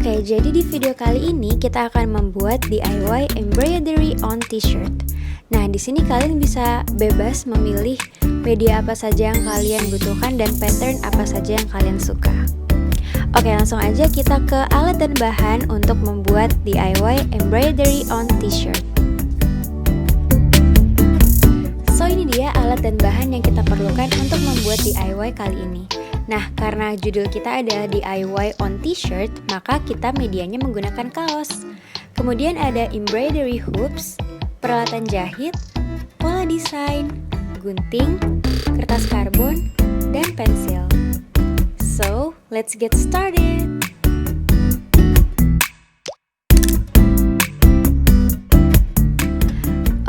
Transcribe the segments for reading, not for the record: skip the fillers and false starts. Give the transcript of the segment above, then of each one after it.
Oke, jadi di video kali ini kita akan membuat DIY embroidery on t-shirt. Nah, di sini kalian bisa bebas memilih media apa saja yang kalian butuhkan dan pattern apa saja yang kalian suka. Oke, langsung aja kita ke alat dan bahan untuk membuat DIY embroidery on t-shirt. So, ini dia alat dan bahan yang kita perlukan untuk membuat DIY kali ini. Nah, karena judul kita ada DIY on t-shirt, maka kita medianya menggunakan kaos. Kemudian ada embroidery hoops, peralatan jahit, pola desain, gunting, kertas karbon, dan pensil. So, let's get started!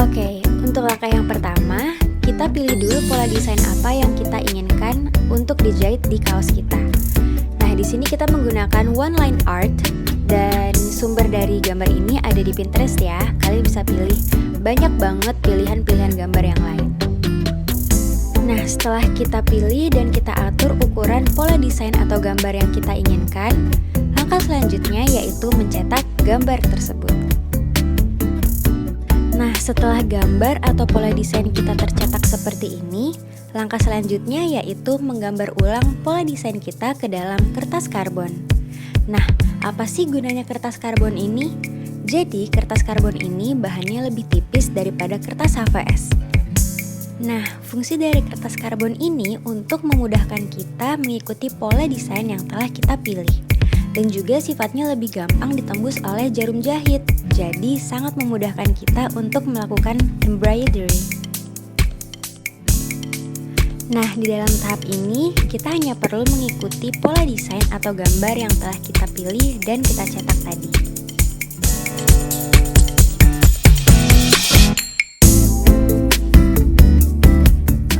Oke, untuk langkah yang pertama, kita pilih dulu pola desain apa yang kita inginkan untuk dijahit di kaos kita. Nah, di sini kita menggunakan one line art dan sumber dari gambar ini ada di Pinterest ya. Kalian bisa pilih banyak banget pilihan-pilihan gambar yang lain. Nah, setelah kita pilih dan kita atur ukuran pola desain atau gambar yang kita inginkan, langkah selanjutnya yaitu mencetak gambar tersebut. Nah, setelah gambar atau pola desain kita tercetak seperti ini, langkah selanjutnya yaitu menggambar ulang pola desain kita ke dalam kertas karbon. Nah, apa sih gunanya kertas karbon ini? Jadi, kertas karbon ini bahannya lebih tipis daripada kertas HVS. Nah, fungsi dari kertas karbon ini untuk memudahkan kita mengikuti pola desain yang telah kita pilih. Dan juga sifatnya lebih gampang ditembus oleh jarum jahit. Jadi sangat memudahkan kita untuk melakukan embroidery. Nah, di dalam tahap ini kita hanya perlu mengikuti pola desain atau gambar yang telah kita pilih dan kita cetak tadi.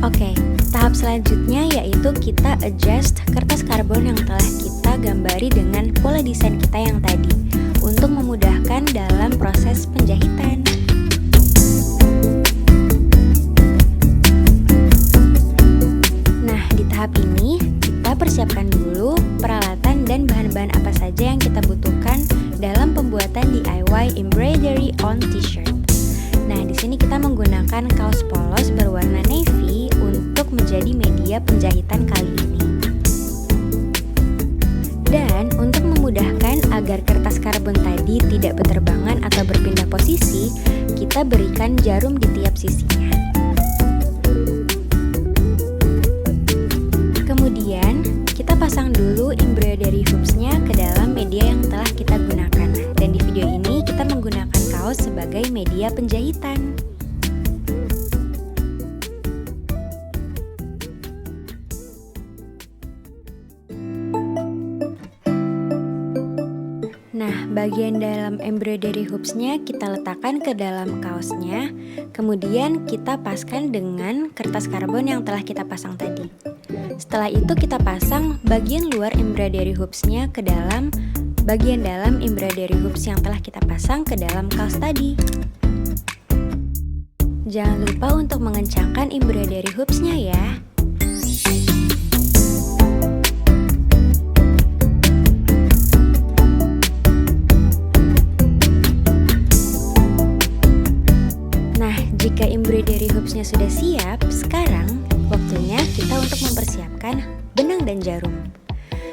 Oke, tahap selanjutnya yaitu kita adjust kertas karbon yang telah kita gambari dengan pola desain kita yang tadi untuk memudahkan dalam proses penjahitan. Nah, di tahap ini kita persiapkan dulu peralatan dan bahan-bahan apa saja yang kita butuhkan dalam pembuatan DIY embroidery on t-shirt. Nah, di sini kita menggunakan kaos polos berwarna navy untuk menjadi media penjahitan kali ini. Dan untuk memudahkan agar kertas karbon tadi tidak berterbangan atau berpindah posisi, kita berikan jarum di tiap sisinya. Kemudian, kita pasang dulu embroidery hoopsnya ke dalam media yang telah kita gunakan. Dan di video ini kita menggunakan kaos sebagai media penjahitan. Nah, bagian dalam embroidery hoopsnya kita letakkan ke dalam kaosnya. Kemudian kita paskan dengan kertas karbon yang telah kita pasang tadi. Setelah itu kita pasang bagian luar embroidery hoopsnya ke dalam bagian dalam embroidery hoops yang telah kita pasang ke dalam kaos tadi. Jangan lupa untuk mengencangkan embroidery hoopsnya ya. Jika embroidery hoopsnya sudah siap, sekarang waktunya kita untuk mempersiapkan benang dan jarum.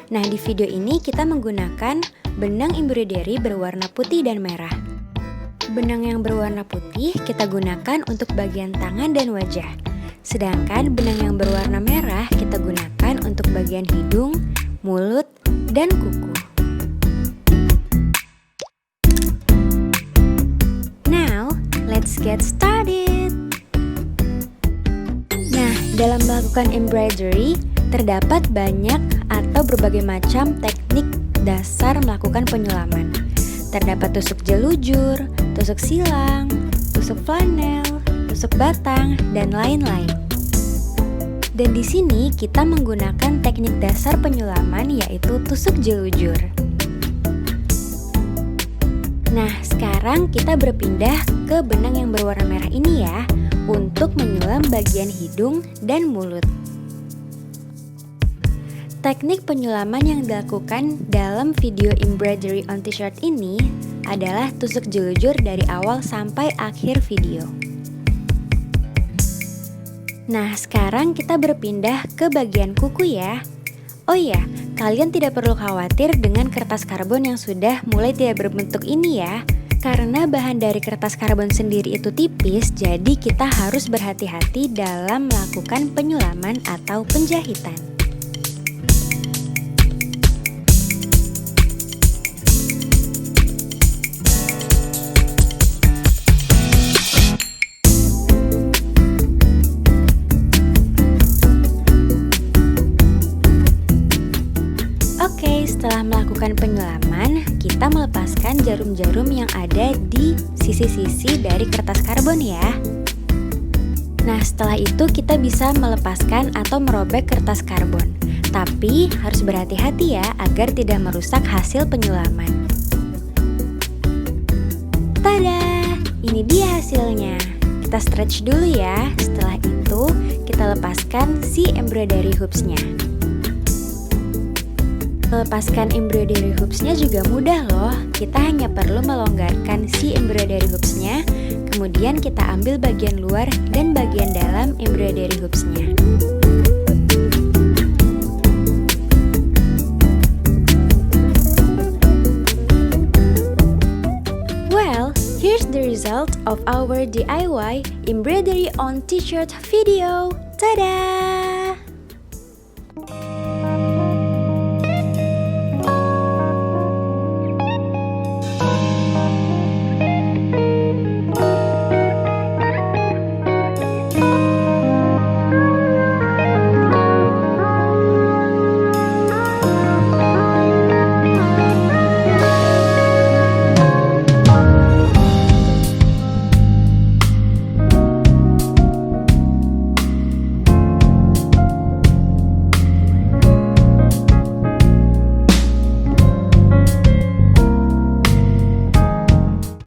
Nah, di video ini kita menggunakan benang embroidery berwarna putih dan merah. Benang yang berwarna putih kita gunakan untuk bagian tangan dan wajah. Sedangkan benang yang berwarna merah kita gunakan untuk bagian hidung, mulut, dan kuku. Now, let's get started! Nah, dalam melakukan embroidery, terdapat banyak atau berbagai macam teknik dasar melakukan penyulaman. Terdapat tusuk jelujur, tusuk silang, tusuk flanel, tusuk batang, dan lain-lain. Dan di sini kita menggunakan teknik dasar penyulaman yaitu tusuk jelujur. Nah, sekarang kita berpindah ke benang yang berwarna merah ini ya, untuk menyulam bagian hidung dan mulut. Teknik penyulaman yang dilakukan dalam video embroidery on t-shirt ini adalah tusuk jelujur dari awal sampai akhir video. Nah, sekarang kita berpindah ke bagian kuku ya. Oh iya, kalian tidak perlu khawatir dengan kertas karbon yang sudah mulai tidak berbentuk ini ya. Karena bahan dari kertas karbon sendiri itu tipis, jadi kita harus berhati-hati dalam melakukan penyulaman atau penjahitan. Oke, setelah melakukan penyulaman, kita melepaskan jarum-jarum yang ada di sisi-sisi dari kertas karbon ya. Nah, setelah itu kita bisa melepaskan atau merobek kertas karbon. Tapi harus berhati-hati ya agar tidak merusak hasil penyulaman. Tada! Ini dia hasilnya. Kita stretch dulu ya. Setelah itu, kita lepaskan si embroidery hoopsnya. Melepaskan embroidery hoopsnya juga mudah loh. Kita hanya perlu melonggarkan si embroidery hoopsnya, kemudian kita ambil bagian luar dan bagian dalam embroidery hoopsnya. Well, here's the result of our DIY embroidery on t-shirt video. Tada!